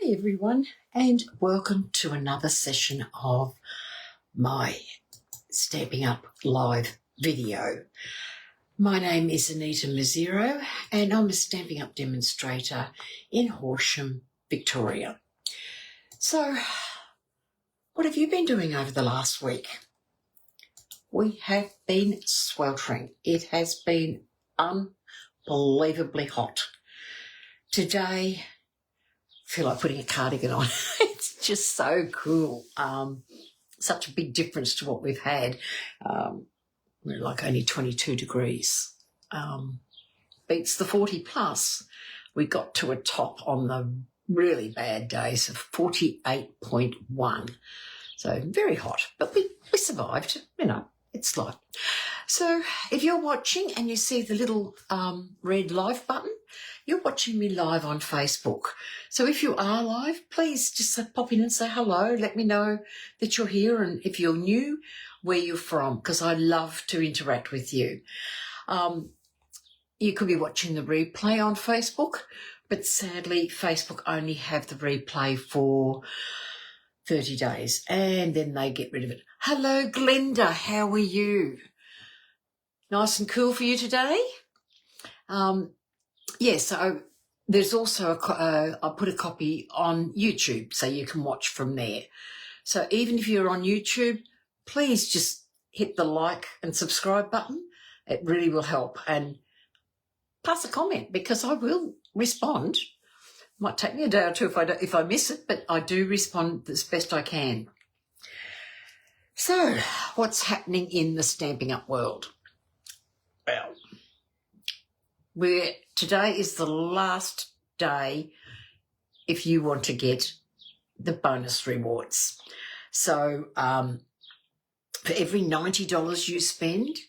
Hi everyone, and welcome to another session of my Stamping Up live video. My name is Anita Mazzero and I'm a Stamping Up demonstrator in Horsham, Victoria. So, what have you been doing over the last week? We have been sweltering. It has been unbelievably hot. Today, I feel like putting a cardigan on. It's just so cool. Such a big difference to what we've had. We're like only 22 degrees. Beats the 40 plus. We got to a top on the really bad days of 48.1. So very hot, but we survived, it's life. So if you're watching and you see the little red live button, you're watching me live on Facebook. So if you are live, please just pop in and say hello. Let me know that you're here, and if you're new, where you're from, because I love to interact with you. You could be watching the replay on Facebook, but sadly Facebook only have the replay for 30 days and then they get rid of it. Hello, Glenda. How are you? Nice and cool for you today? So there's also I put a copy on YouTube so you can watch from there. So even if you're on YouTube, please just hit the like and subscribe button. It really will help. And pass a comment because I will respond. Might take me a day or two if I miss it, but I do respond as best I can. So what's happening in the Stamping Up world? Well, today is the last day if you want to get the bonus rewards. So for every $90 you spend,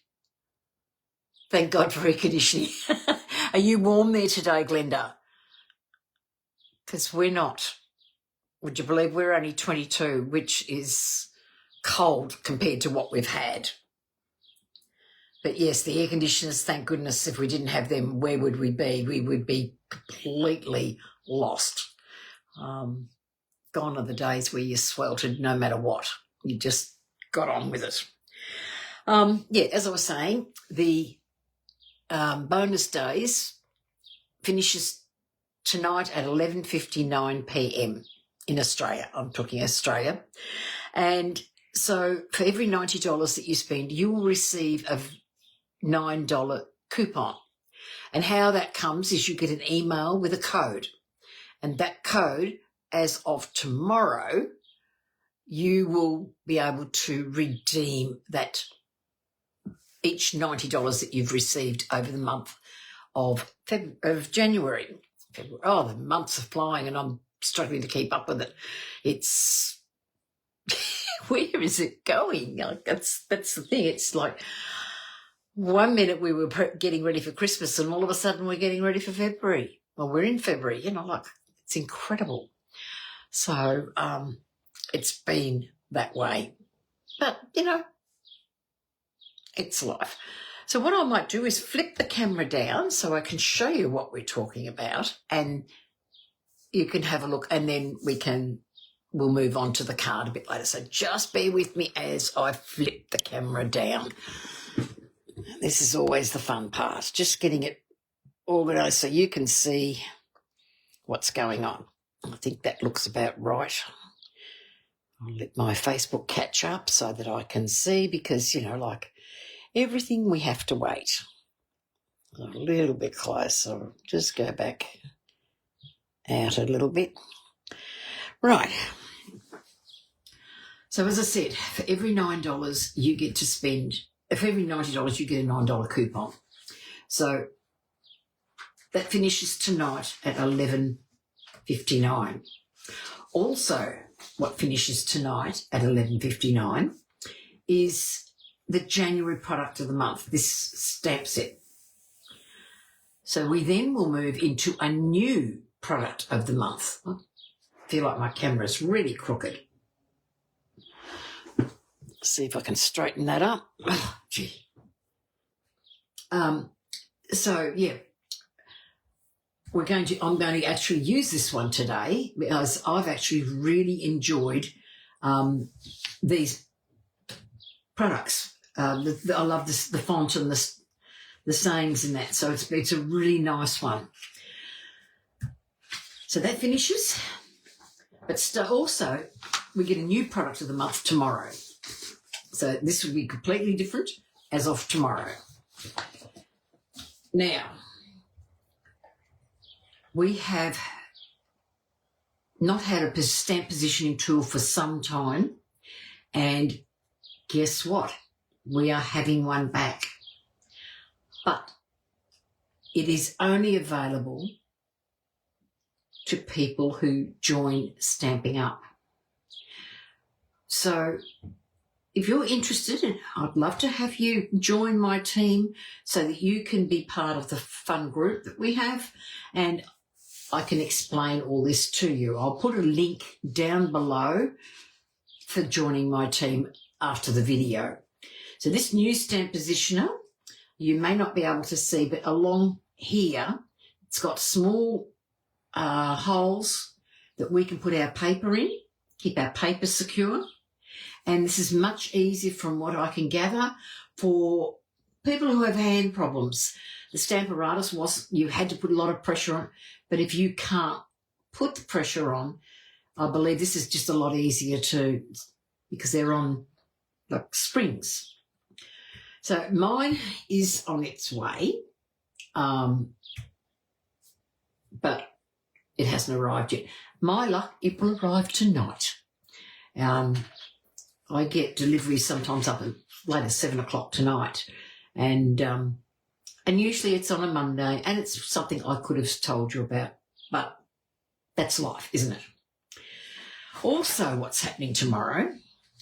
thank God for air conditioning. Are you warm there today, Glenda? Because we're not. Would you believe we're only 22, which is cold compared to what we've had. But yes, the air conditioners, thank goodness, if we didn't have them, where would we be? We would be completely lost. Gone are the days where you sweltered no matter what. You just got on with it. As I was saying, the bonus days finishes tonight at 11:59 p.m. in Australia. I'm talking Australia. And so for every $90 that you spend, you will receive a $9 coupon. And how that comes is you get an email with a code. And that code, as of tomorrow, you will be able to redeem that each $90 that you've received over the month of January. Oh, the months are flying and I'm struggling to keep up with it. It's where is it going? Like, that's the thing. It's like 1 minute we were getting ready for Christmas and all of a sudden we're getting ready for February. Well, we're in February, it's incredible. So it's been that way. But, it's life. So what I might do is flip the camera down so I can show you what we're talking about and you can have a look, and then we'll move on to the card a bit later. So just bear with me as I flip the camera down. This is always the fun part, just getting it organised so you can see what's going on. I think that looks about right. I'll let my Facebook catch up so that I can see because, like everything we have to wait. A little bit closer. Just go back out a little bit. Right. So as I said, for every $9 you get to spend, for every $90 you get a $9 coupon. So that finishes tonight at 11:59. Also, what finishes tonight at 11:59 is the January product of the month, this stamp set. So we then will move into a new product of the month. I feel like my camera's really crooked. See if I can straighten that up. Oh, gee. I'm going to actually use this one today because I've actually really enjoyed these products. I love the font and the sayings in that, so it's a really nice one. So that finishes, but also we get a new product of the month tomorrow. So this will be completely different as of tomorrow. Now, we have not had a stamp positioning tool for some time, and guess what? We are having one back. But it is only available to people who join Stamping Up. So if you're interested, I'd love to have you join my team so that you can be part of the fun group that we have, and I can explain all this to you. I'll put a link down below for joining my team after the video. So this new stamp positioner, you may not be able to see, but along here, it's got small holes that we can put our paper in, keep our paper secure. And this is much easier from what I can gather for people who have hand problems. The Stamparatus you had to put a lot of pressure on, but if you can't put the pressure on, I believe this is just a lot easier too, because they're on like springs. So mine is on its way, but it hasn't arrived yet. My luck, it will arrive tonight. I get deliveries sometimes up as late as 7 o'clock tonight, and usually it's on a Monday, and it's something I could have told you about, but that's life, isn't it? Also, what's happening tomorrow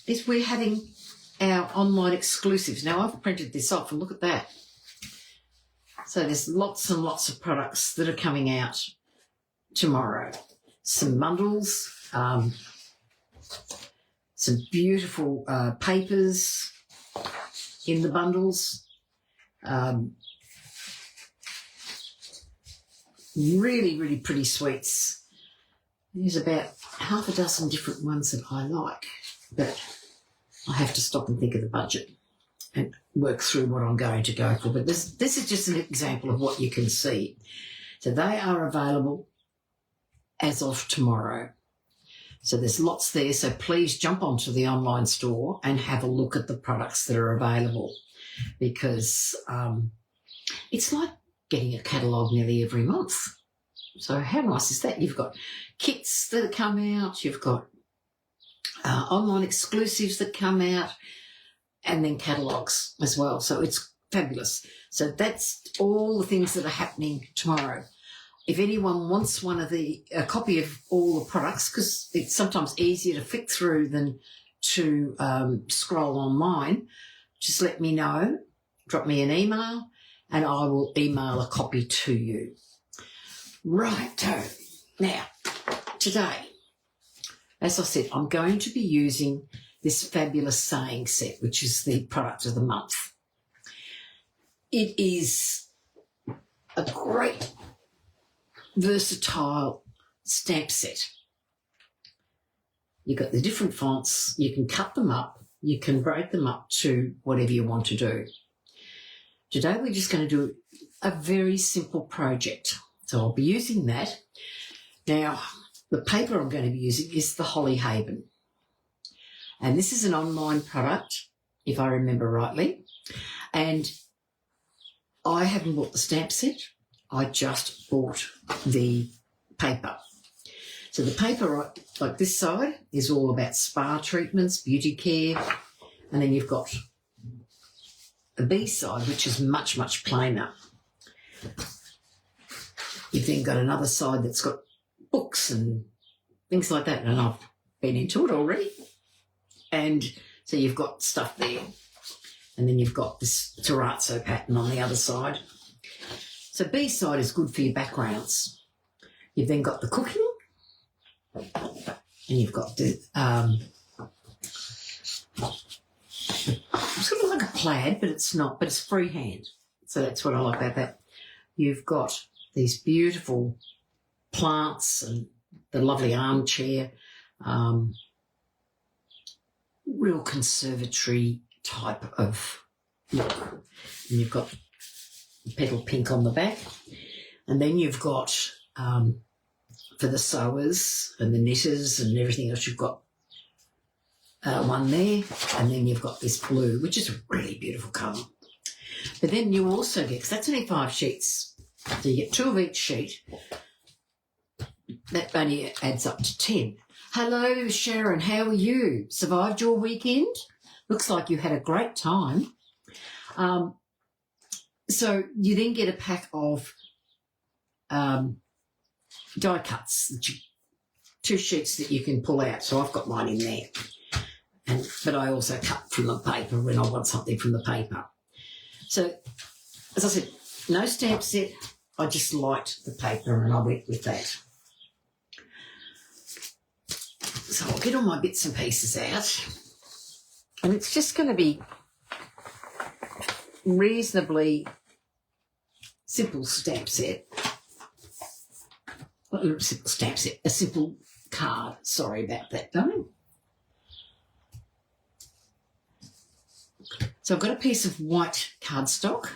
is we're having our online exclusives. Now, I've printed this off, and look at that. So there's lots and lots of products that are coming out tomorrow. Some bundles, some beautiful papers in the bundles, really, really pretty sweets. There's about half a dozen different ones that I like, but I have to stop and think of the budget and work through what I'm going to go for. But this is just an example of what you can see. So they are available as of tomorrow. So there's lots there, so please jump onto the online store and have a look at the products that are available, because it's like getting a catalogue nearly every month. So how nice is that? You've got kits that come out, you've got online exclusives that come out, and then catalogues as well. So it's fabulous. So that's all the things that are happening tomorrow. If anyone wants a copy of all the products, because it's sometimes easier to flick through than to scroll online, just let me know, drop me an email, and I will email a copy to you. Righto. Now, today, as I said, I'm going to be using this fabulous saying set, which is the product of the month. It is a great versatile stamp set. You've got the different fonts, you can cut them up, you can break them up to whatever you want to do. Today we're just going to do a very simple project. So I'll be using that. Now, the paper I'm going to be using is the Holly Haven. And this is an online product, if I remember rightly. And I haven't bought the stamp set. I just bought the paper. So the paper, like this side, is all about spa treatments, beauty care, and then you've got the B side, which is much, much plainer. You've then got another side that's got books and things like that, and I've been into it already. And so you've got stuff there. And then you've got this terrazzo pattern on the other side. So B side is good for your backgrounds. You've then got the cooking, and you've got the it's sort of like a plaid, but it's not, but it's freehand. So that's what I like about that. You've got these beautiful plants and the lovely armchair, real conservatory type of look. And you've got petal pink on the back, and then you've got for the sewers and the knitters and everything else, you've got one there, and then you've got this blue, which is a really beautiful colour. But then you also get, because that's only 5 sheets, so you get 2 of each sheet. That only adds up to 10. Hello, Sharon, how are you? Survived your weekend? Looks like you had a great time. So you then get a pack of die cuts, 2 sheets that you can pull out. So I've got mine in there. But I also cut from the paper when I want something from the paper. So, as I said, no stamp set. I just liked the paper and I went with that. So I'll get all my bits and pieces out. And it's just going to be reasonably simple stamp set. Not a simple stamp set, a simple card. Sorry about that, darling. So I've got a piece of white cardstock,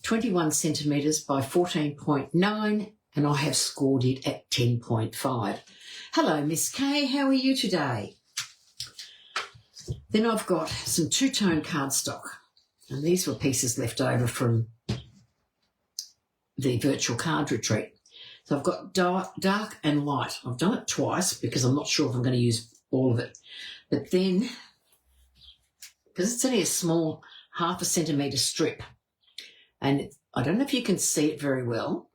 21 centimetres by 14.9, and I have scored it at 10.5. Hello, Miss Kay, how are you today? Then I've got some 2-tone cardstock, and these were pieces left over from the virtual card retreat. So I've got dark and light. I've done it twice because I'm not sure if I'm going to use all of it. But then, because it's only a small 1/2 centimetre strip, and I don't know if you can see it very well,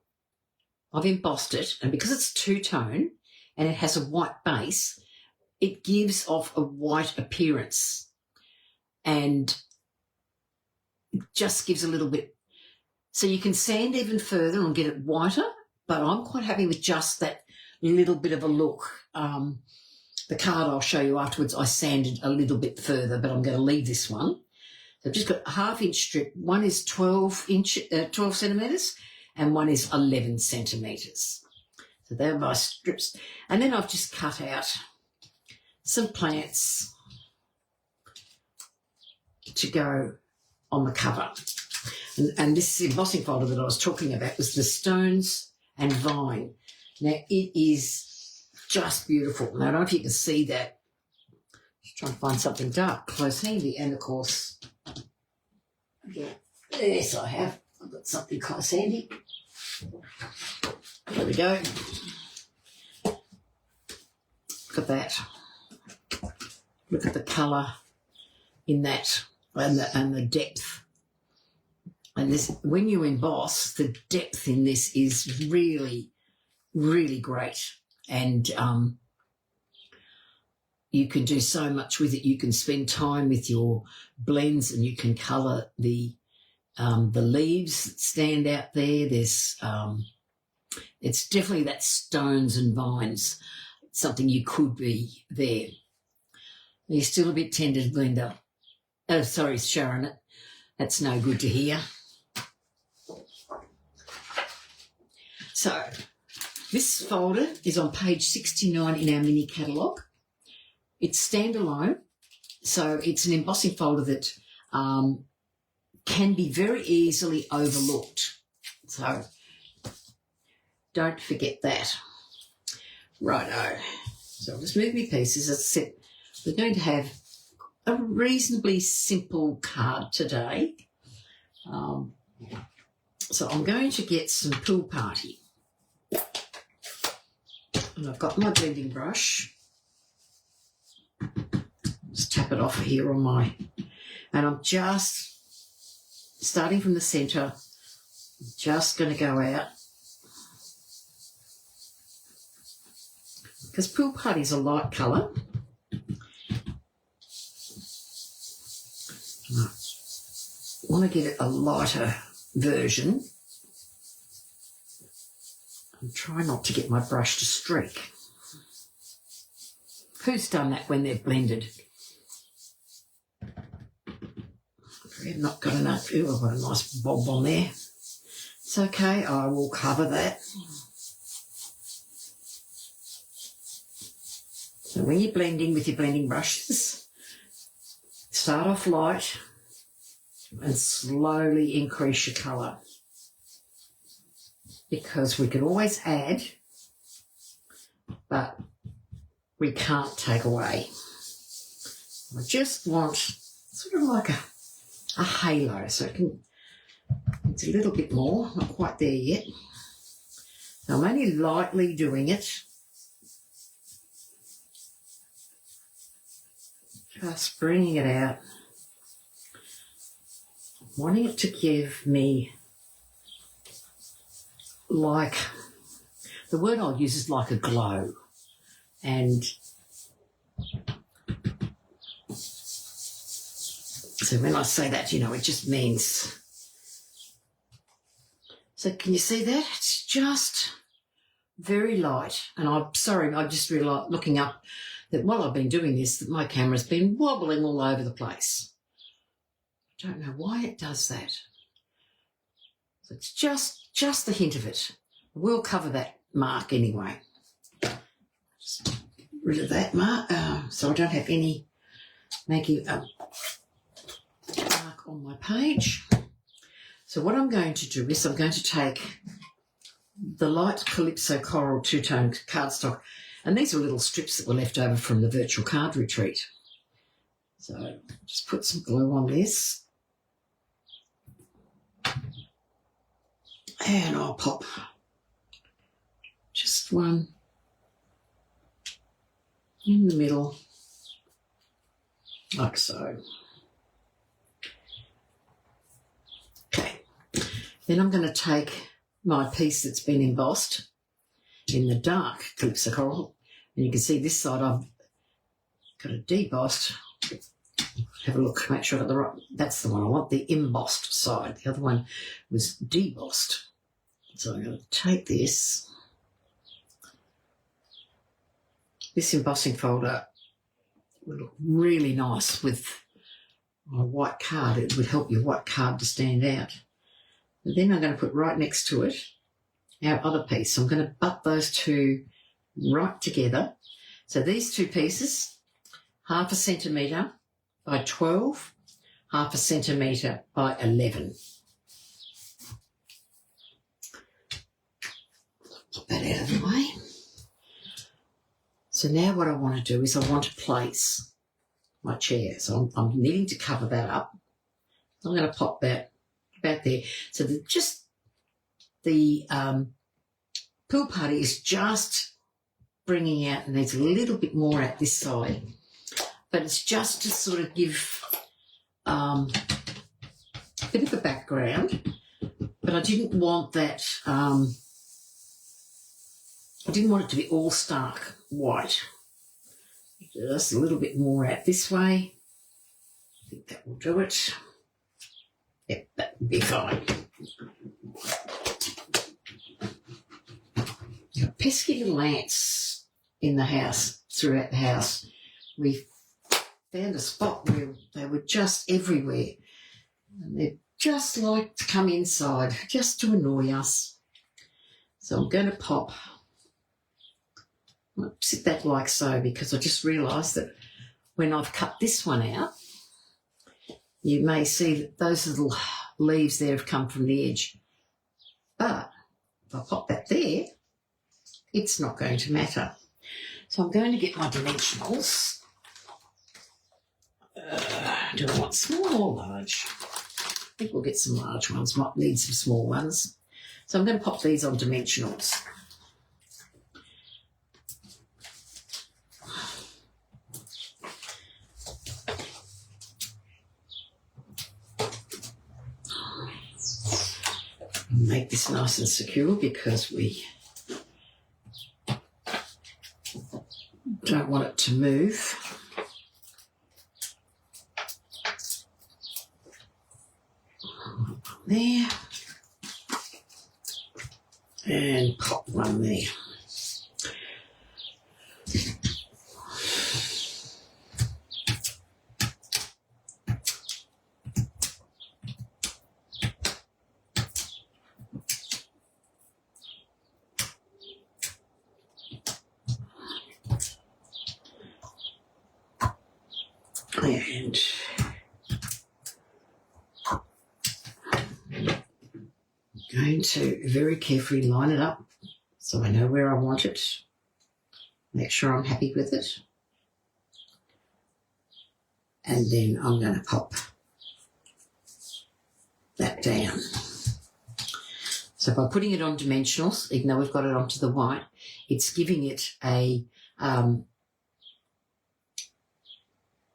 I've embossed it, and because it's 2-tone and it has a white base, it gives off a white appearance, and it just gives a little bit. So you can sand even further and get it whiter, but I'm quite happy with just that little bit of a look. The card I'll show you afterwards, I sanded a little bit further, but I'm going to leave this one. So I've just got a 1/2 inch strip. One is 12 centimetres and one is 11 centimetres. So they're my strips. And then I've just cut out some plants to go on the cover. And this embossing folder that I was talking about was the Stones and Vine. Now, it is just beautiful. Now, I don't know if you can see that. Just trying to find something dark, close handy. And, of course, yeah, yes, I have. I've got something close handy. There we go. Look at that. Look at the colour in that and the depth. And this, when you emboss, the depth in this is really, really great. And you can do so much with it. You can spend time with your blends, and you can colour the leaves that stand out there. There's it's definitely that Stones and Vines. It's something you could be there. You're still a bit tender, Glenda. Oh, sorry, Sharon. That's no good to hear. So this folder is on page 69 in our mini catalogue. It's standalone, so it's an embossing folder that can be very easily overlooked. So don't forget that. Righto. So I'll just move my pieces. As I said, we're going to have a reasonably simple card today. So I'm going to get some Pool Party. And I've got my blending brush. Just tap it off here on my, and I'm just starting from the centre, just going to go out. Because Pool Party is a light colour. I want to get it a lighter version. And try not to get my brush to streak. Who's done that when they're blended? I've not got enough. Ooh, I've got a nice bob on there. It's okay, I will cover that. So when you're blending with your blending brushes, start off light and slowly increase your colour, because we can always add, but we can't take away. I just want sort of like a halo, so it's a little bit more, not quite there yet. So I'm only lightly doing it. Just bringing it out. Wanting it to give me, like, the word I'll use is like a glow. And so when I say that, you know, it just means, so can you see that? It's just very light. And I'm sorry, I just realised looking up that while I've been doing this, that my camera's been wobbling all over the place. I don't know why it does that. So it's just the hint of it. We'll cover that mark anyway. Just get rid of that mark, so I don't have any making a mark on my page. So what I'm going to do is I'm going to take the light Calypso Coral two-tone cardstock, and these are little strips that were left over from the virtual card retreat. So just put some glue on this. And I'll pop just one in the middle, like so. Okay, then I'm going to take my piece that's been embossed in the dark Calypso Coral, and you can see this side I've got it debossed. Have a look, make sure I got the right, that's the one I want, the embossed side. The other one was debossed. So I'm going to take this embossing folder would look really nice with my white card. It would help your white card to stand out. And then I'm going to put right next to it our other piece. So I'm going to butt those two right together. So these two pieces, 1/2 centimetre by 12, 1/2 centimetre by 11. Put that out of the way. So now what I want to do is I want to place my chair. So I'm needing to cover that up. I'm going to pop that about there. So the pool party is just bringing out, and there's a little bit more at this side, but it's just to sort of give a bit of a background. But I didn't want that, I didn't want it to be all stark white. Just a little bit more out this way. I think that will do it. Yep, that will be fine. Pesky little ants in the house, throughout the house. We found a spot where they were just everywhere. And they just like to come inside, just to annoy us. So I'm going to pop, I'll sit that like so, because I just realised that when I've cut this one out, you may see that those little leaves there have come from the edge. But if I pop that there, it's not going to matter. So I'm going to get my dimensionals. Do I want small or large? I think we'll get some large ones, might need some small ones. So I'm going to pop these on dimensionals. Make this nice and secure because we don't want it to move. There. And pop one there. And I'm going to very carefully line it up so I know where I want it. Make sure I'm happy with it. And then I'm going to pop that down. So by putting it on dimensionals, even though we've got it onto the white, it's giving it a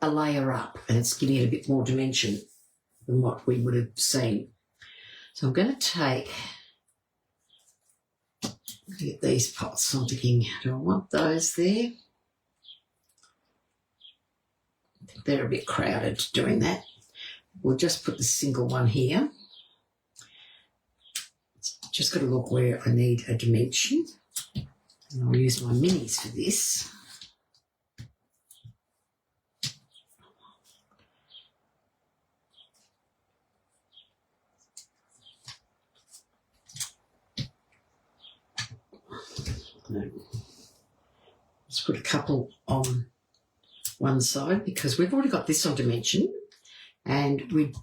layer up, and it's giving it a bit more dimension than what we would have seen. So I'm going to take, look at these pots. I'm thinking, do I want those there? I think they're a bit crowded doing that. We'll just put the single one here. Just got to look where I need a dimension. And I'll use my minis for this. Let's put a couple on one side because we've already got this on dimension and we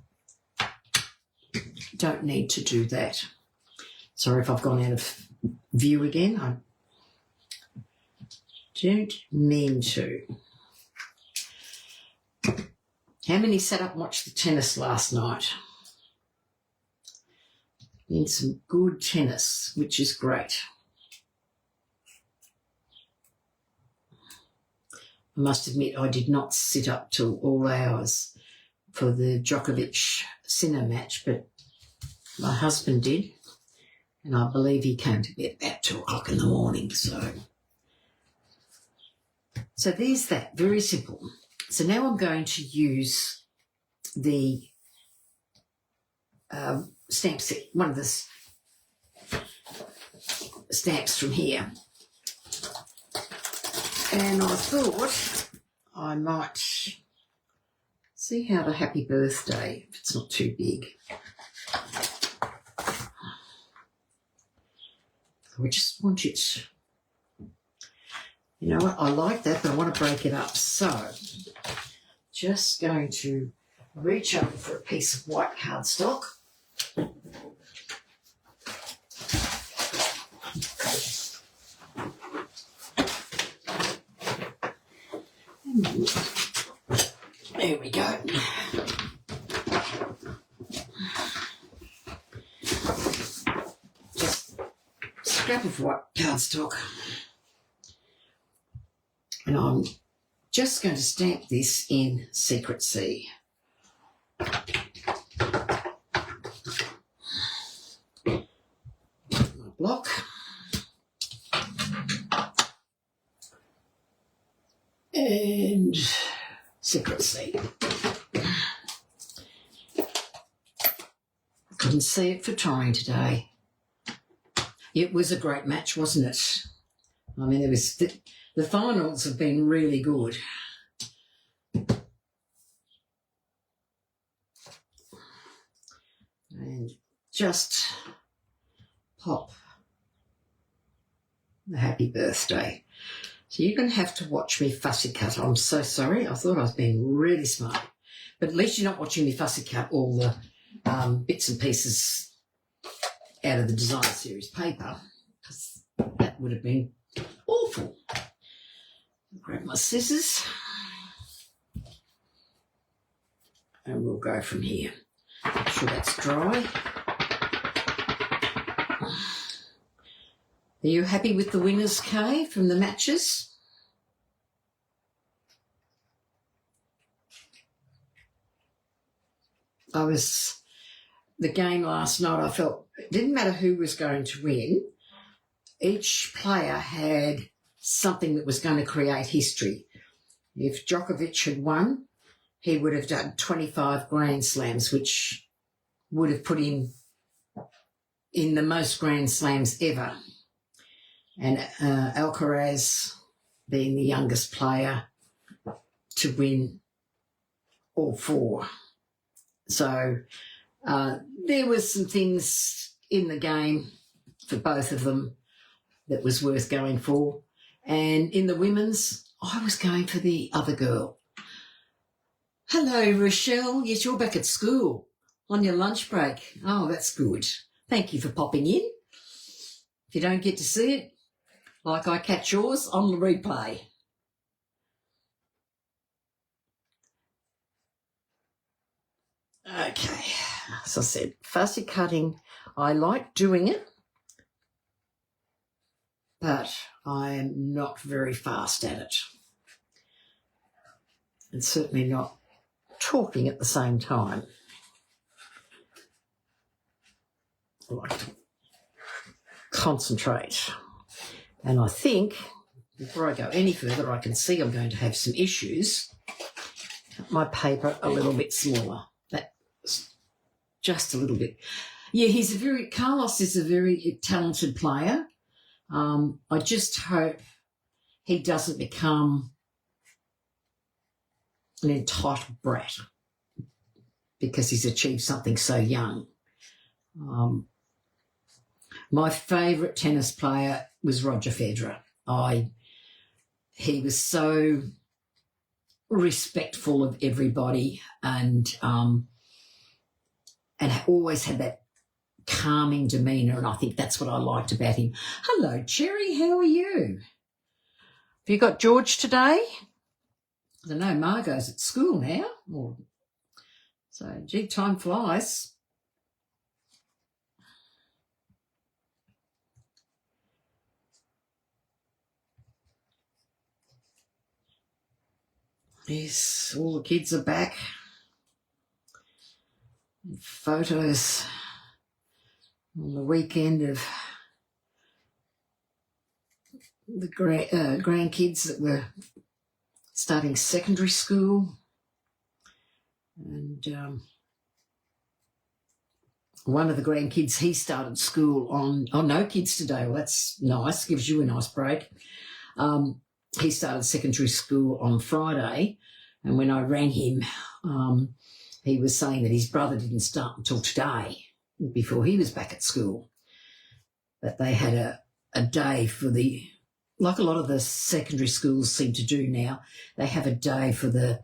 don't need to do that. Sorry if I've gone out of view again. I don't mean to. How many sat up and watched the tennis last night? Been some good tennis, which is great. I must admit I did not sit up till all hours for the Djokovic-Sinner match, but my husband did, and I believe he came to bed about 2 o'clock in the morning. So there's that, very simple. So now I'm going to use the stamp set, one of the stamps from here. And I thought I might see how the happy birthday, if it's not too big. I just want it, you know what, I like that, but I want to break it up. So just going to reach over for a piece of white cardstock. There we go. Just a scrap of white cardstock. And I'm just going to stamp this in Secret C. My block. And Secret C. Couldn't see it for trying today. It was a great match, wasn't it? I mean, it was the finals have been really good. And just pop the happy birthday. So you're going to have to watch me fussy cut. I'm so sorry. I thought I was being really smart. But at least you're not watching me fussy cut all the bits and pieces out of the design series paper, because that would have been awful. I'll grab my scissors and we'll go from here. Make sure that's dry. Are you happy with the winners, Kay, from the matches? The game last night, I felt it didn't matter who was going to win. Each player had something that was going to create history. If Djokovic had won, he would have done 25 Grand Slams, which would have put him in the most Grand Slams ever. And Alcaraz, being the youngest player to win all 4. So there was some things in the game for both of them that was worth going for. And in the women's, I was going for the other girl. Hello, Rochelle. Yes, you're back at school on your lunch break. Oh, that's good. Thank you for popping in. If you don't get to see it, like I catch yours on the replay. Okay, as I said, fussy cutting, I like doing it, but I am not very fast at it. And certainly not talking at the same time. I like to concentrate. And I think, before I go any further, I can see I'm going to have some issues. Cut my paper a little bit smaller. That's just a little bit. Yeah, Carlos is a very talented player. I just hope he doesn't become an entitled brat because he's achieved something so young. My favourite tennis player was Roger Federer. He was so respectful of everybody and always had that calming demeanour, and I think that's what I liked about him. Hello, Cherry, how are you? Have you got George today? I don't know, Margot's at school now. So, gee, time flies. Yes, all the kids are back. Photos on the weekend of the grandkids that were starting secondary school. And one of the grandkids, he started school on, no kids today. Well, that's nice, gives you a nice break. He started secondary school on Friday, and when I rang him, he was saying that his brother didn't start until today, before he was back at school. That they had a day for like a lot of the secondary schools seem to do now, they have a day for the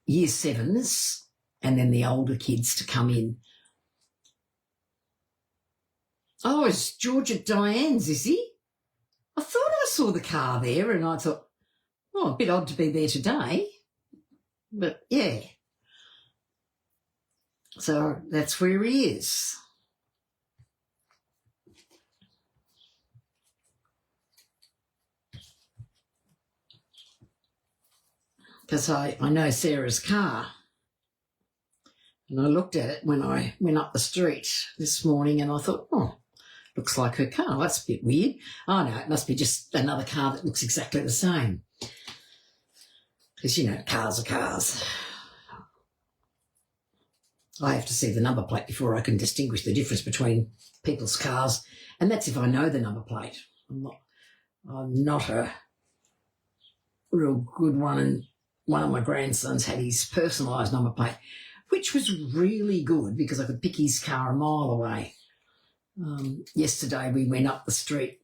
year sevens and then the older kids to come in. Oh, it's George at Diane's, is he? I thought I saw the car there and I thought, oh, a bit odd to be there today. But, yeah. So that's where he is. Because I know Sarah's car. And I looked at it when I went up the street this morning and I thought, oh, looks like her car. That's a bit weird. Oh, no, it must be just another car that looks exactly the same. Because, cars are cars. I have to see the number plate before I can distinguish the difference between people's cars, and that's if I know the number plate. I'm not a real good one, and one of my grandsons had his personalised number plate, which was really good because I could pick his car a mile away. Yesterday we went up the street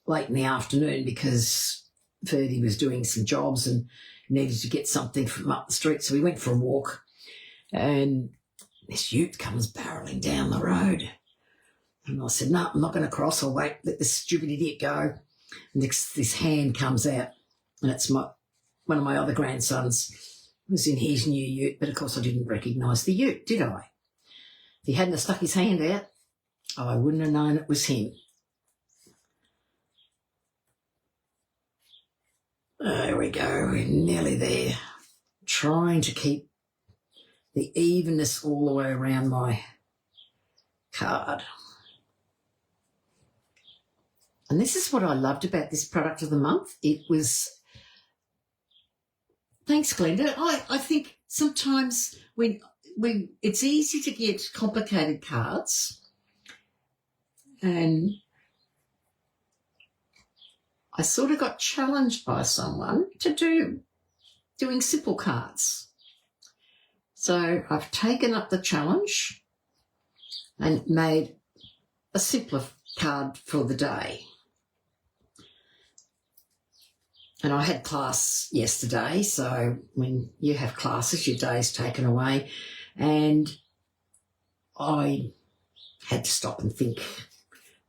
late in the afternoon because Ferdy was doing some jobs and needed to get something from up the street, so we went for a walk, and this ute comes barrelling down the road. And I said, no, I'm not going to cross. I'll wait, let this stupid idiot go. And this hand comes out, and it's one of my other grandsons. It was in his new ute, but of course I didn't recognise the ute, did I? If he hadn't have stuck his hand out, I wouldn't have known it was him. There we go, we're nearly there. Trying to keep the evenness all the way around my card. And this is what I loved about this product of the month. It was, thanks Glenda, I think sometimes when it's easy to get complicated cards, and I sort of got challenged by someone to doing simple cards. So I've taken up the challenge and made a simpler card for the day. And I had class yesterday, so when you have classes, your day's taken away, and I had to stop and think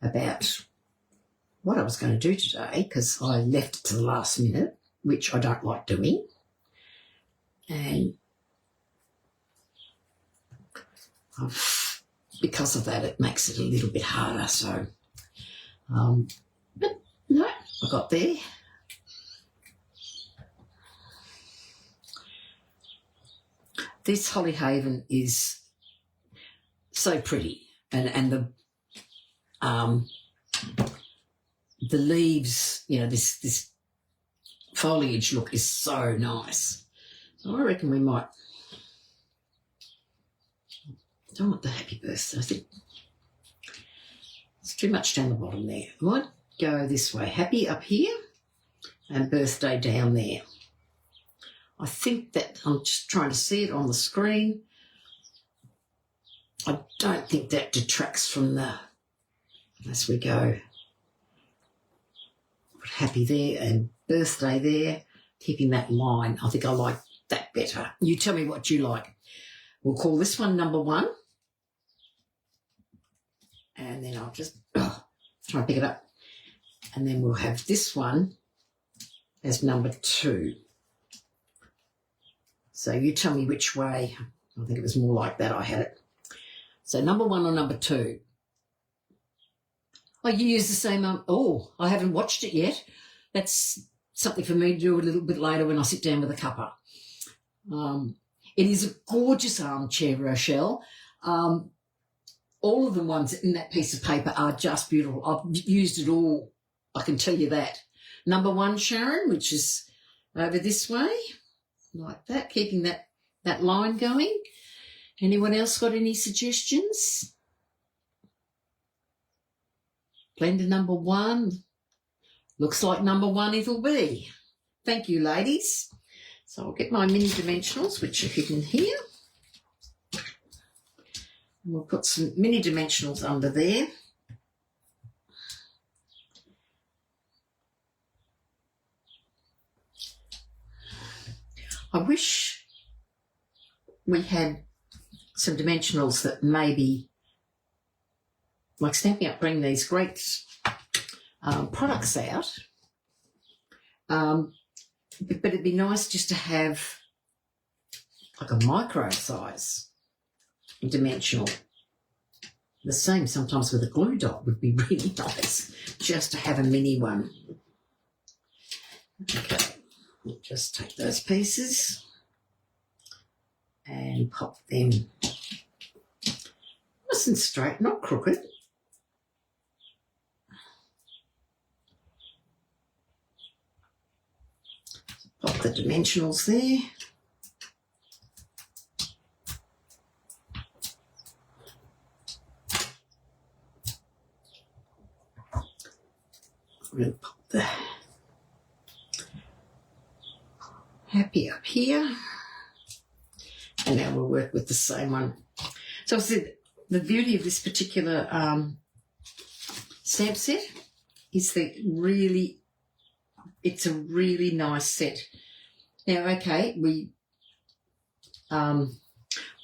about what I was going to do today because I left it to the last minute, which I don't like doing. And because of that, it makes it a little bit harder. So, but no, I got there. This Holly Haven is so pretty, and the leaves, you know, this foliage look is so nice. So I reckon we might. I don't want the happy birthday. I think it's too much down the bottom there. I might go this way. Happy up here and birthday down there. I think that I'm just trying to see it on the screen. I don't think that detracts from the, as we go, put happy there and birthday there, keeping that line. I think I like that better. You tell me what you like. We'll call this one number 1. And then I'll just try and pick it up. And then we'll have this one as number 2. So you tell me which way. I think it was more like that I had it. So number 1 or number 2? Oh, you use the same, I haven't watched it yet. That's something for me to do a little bit later when I sit down with a cuppa. It is a gorgeous armchair, Rochelle. All of the ones in that piece of paper are just beautiful. I've used it all, I can tell you that. Number 1, Sharon, which is over this way, like that, keeping that line going. Anyone else got any suggestions? Blender number 1. Looks like number 1 it'll be. Thank you, ladies. So I'll get my mini dimensionals, which are hidden here. And we'll put some mini dimensionals under there. I wish we had some dimensionals that maybe, like Stampin' Up, bring these great products out. But it'd be nice just to have like a micro size dimensional. The same sometimes with a glue dot would be really nice, just to have a mini one. Okay, we'll just take those pieces and pop them nice and straight, not crooked. Pop the dimensionals there. We'll pop the happy up here. And now we'll work with the same one. So I said the beauty of this particular stamp set is that it's a really nice set. Now, okay, I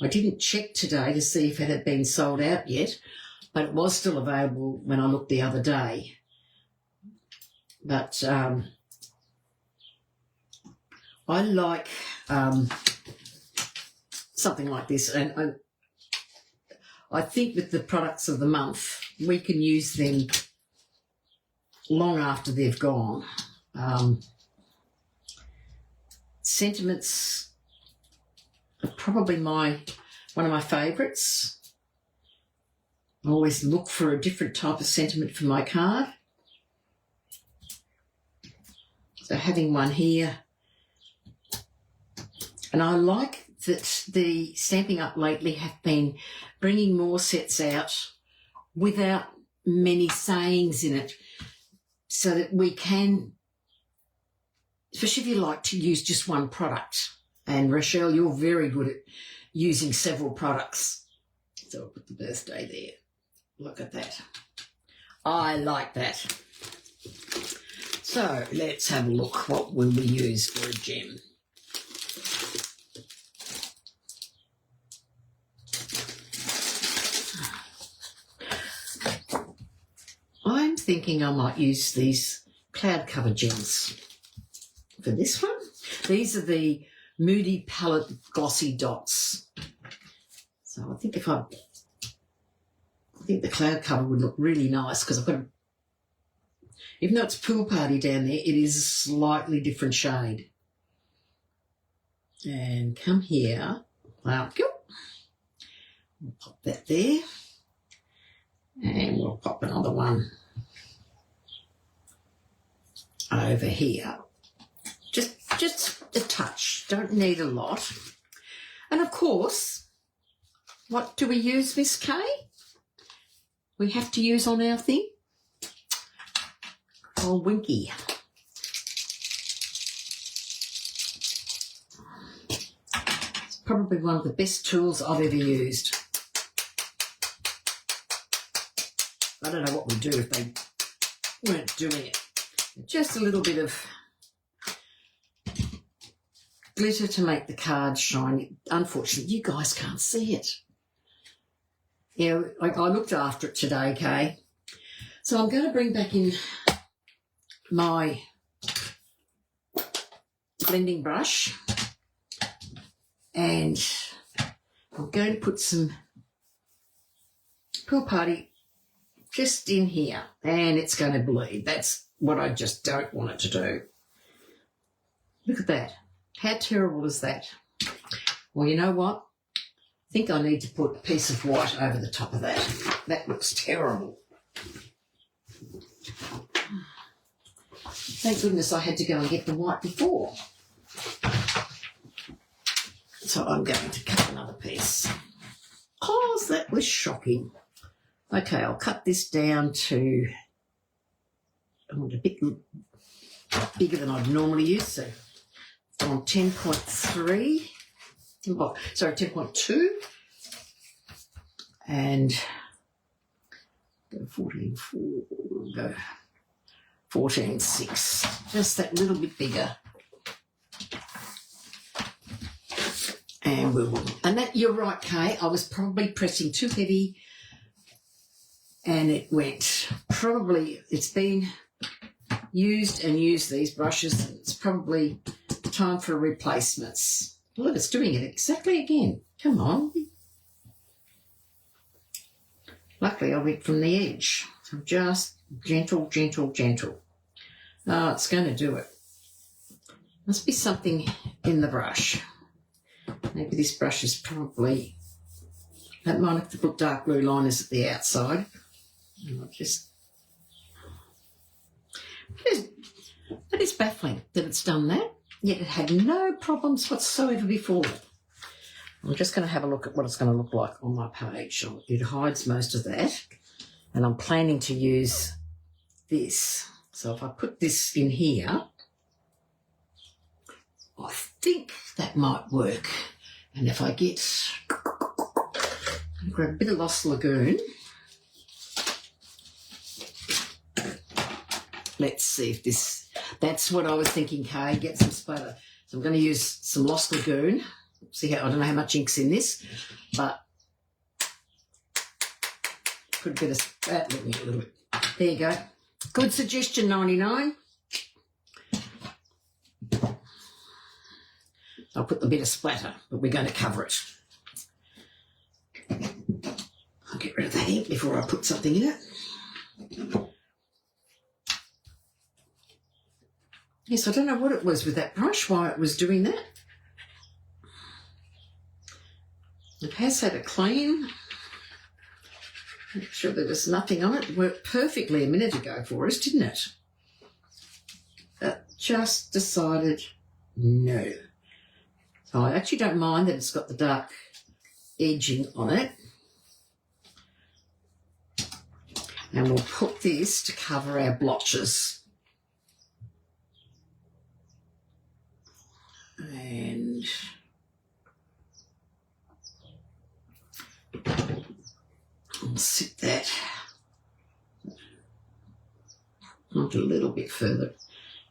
didn't check today to see if it had been sold out yet, but it was still available when I looked the other day. But I like something like this, and I think with the products of the month, we can use them long after they've gone. Sentiments are probably one of my favourites. I always look for a different type of sentiment for my card. So having one here. And I like that the Stampin' Up lately have been bringing more sets out without many sayings in it, so that we can, especially if you like to use just one product. And Rochelle, you're very good at using several products. So I'll put the birthday there. Look at that. I like that. So let's have a look. What will we use for a gem? I'm thinking I might use these cloud cover gems for this one. These are the Moody Palette Glossy Dots. So I think the cloud cover would look really nice because I've got a, even though it's pool party down there, it is a slightly different shade. And come here. Wow, we'll pop that there. And we'll pop another one over here. Just a touch. Don't need a lot. And of course, what do we use, Miss Kay? We have to use on our thing. Oh, Winky. It's probably one of the best tools I've ever used. I don't know what we'd do if they weren't doing it. Just a little bit of glitter to make the card shine. Unfortunately, you guys can't see it. Yeah, I looked after it today, Kay. So I'm going to bring back in my blending brush and I'm going to put some Pool Party just in here and it's going to bleed. That's what I just don't want it to do. Look at that. How terrible is that? Well, you know what? I think I need to put a piece of white over the top of that. That looks terrible. Thank goodness I had to go and get the white before. So I'm going to cut another piece. Oh, that was shocking. Okay, I'll cut this down to a bit bigger than I'd normally use. So on 10.3, sorry, 10.2, and go 14.4, go 14.6, just that little bit bigger. And and that, you're right, Kay, I was probably pressing too heavy and it went, it's been used, these brushes, it's probably time for replacements. Look, it's doing it exactly again. Come on. Luckily, I went from the edge. So just gentle, gentle, gentle. Oh, it's going to do it. Must be something in the brush. Maybe this brush is probably, that might have to put dark blue liners at the outside. I'll just, that is baffling that it's done that, yet it had no problems whatsoever before. I'm just going to have a look at what it's going to look like on my page. It hides most of that, and I'm planning to use this. So if I put this in here, I think that might work. And if I grab a bit of Lost Lagoon, let's see if this, that's what I was thinking, Kay, get some splatter. So I'm going to use some Lost Lagoon. See how, I don't know how much ink's in this, but put a bit of, let me get a little bit. There you go. Good suggestion, 99. I'll put a bit of splatter, but we're going to cover it. I'll get rid of that ink before I put something in it. Yes, I don't know what it was with that brush, why it was doing that. It has had a clean. Make sure that there's nothing on it. It worked perfectly a minute ago for us, didn't it? But just decided no. So I actually don't mind that it's got the dark edging on it. And we'll put this to cover our blotches. And I'll sit that not a little bit further.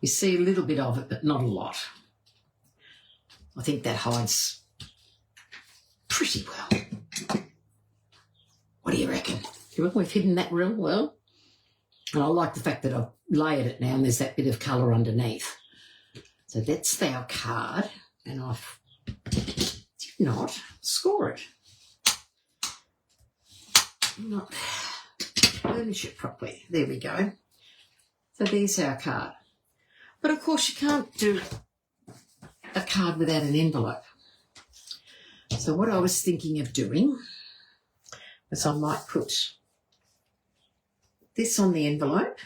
You see a little bit of it, but not a lot. I think that hides pretty well. What do you reckon? Do you reckon we've hidden that real well? And I like the fact that I've layered it now and there's that bit of colour underneath. So that's our card, and I did not score it. Did not burnish it properly. There we go. So there's our card. But of course you can't do a card without an envelope. So what I was thinking of doing is I might put this on the envelope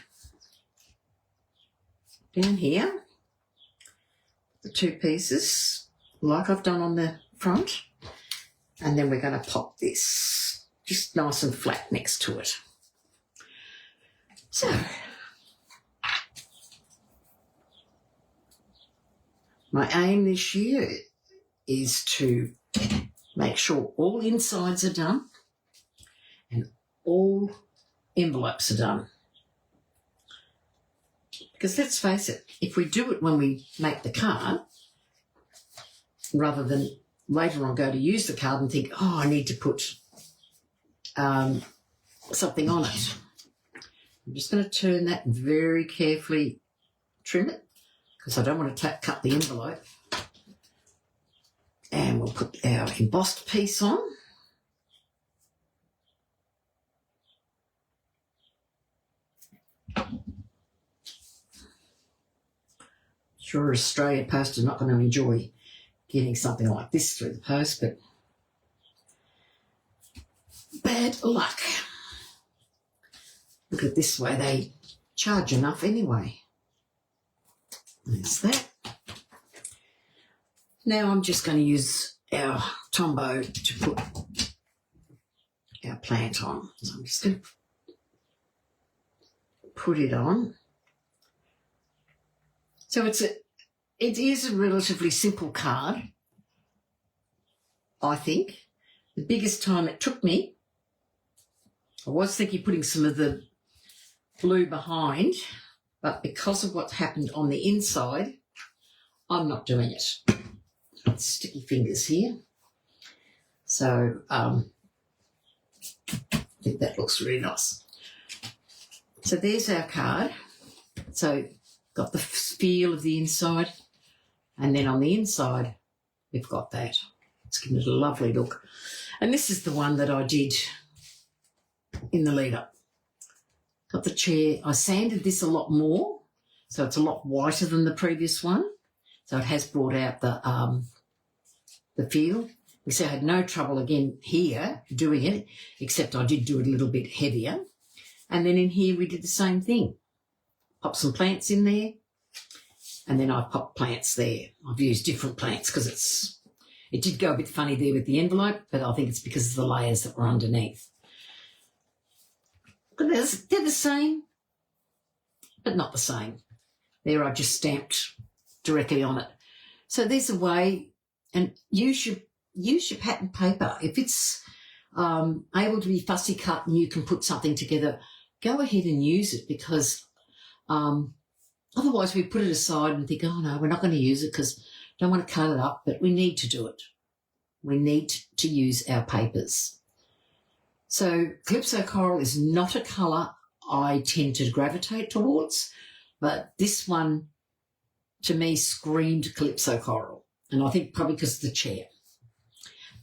down here, the two pieces like I've done on the front, and then we're going to pop this just nice and flat next to it. So my aim this year is to make sure all insides are done and all envelopes are done. Because let's face it, if we do it when we make the card, rather than later on go to use the card and think, oh, I need to put something on it. I'm just going to turn that and very carefully trim it, because I don't want to cut the envelope. And we'll put our embossed piece on. Sure, Australia Post is not going to enjoy getting something like this through the post, but bad luck. Look at this way, they charge enough anyway. There's that. Now I'm just going to use our Tombow to put our plant on. So I'm just going to put it on. So it is a relatively simple card, I think. The biggest time it took me, I was thinking putting some of the blue behind, but because of what's happened on the inside, I'm not doing it. Sticky fingers here. So I think that looks really nice. So there's our card. So got the feel of the inside, and then on the inside we've got that. It's given it a lovely look. And this is the one that I did in the lead up. Got the chair. I sanded this a lot more, so it's a lot whiter than the previous one. So it has brought out the feel. You see, I had no trouble again here doing it, except I did do it a little bit heavier. And then in here we did the same thing. Pop some plants in there, and then I've popped plants there. I've used different plants because it did go a bit funny there with the envelope, but I think it's because of the layers that were underneath. But they're the same, but not the same. There I just stamped directly on it. So there's a way, and use your pattern paper. If it's able to be fussy cut and you can put something together, go ahead and use it, because otherwise we put it aside and think, oh no, we're not going to use it because I don't want to cut it up, but we need to do it. We need to use our papers. So Calypso Coral is not a colour I tend to gravitate towards, but this one to me screamed Calypso Coral, and I think probably because of the chair.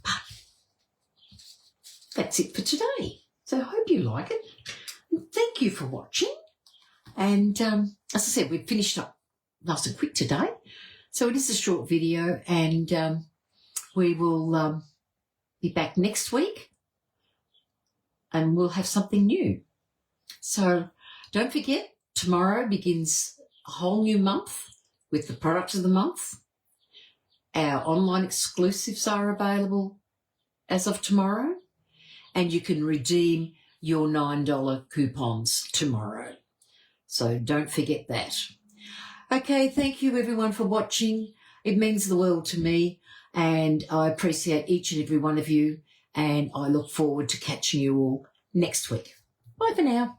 But that's it for today. So I hope you like it. And thank you for watching. And as I said, we've finished up nice and quick today. So it is a short video, and we will be back next week, and we'll have something new. So don't forget, tomorrow begins a whole new month with the products of the month. Our online exclusives are available as of tomorrow, and you can redeem your $9 coupons tomorrow. So don't forget that. Okay, thank you everyone for watching. It means the world to me, and I appreciate each and every one of you, and I look forward to catching you all next week. Bye for now.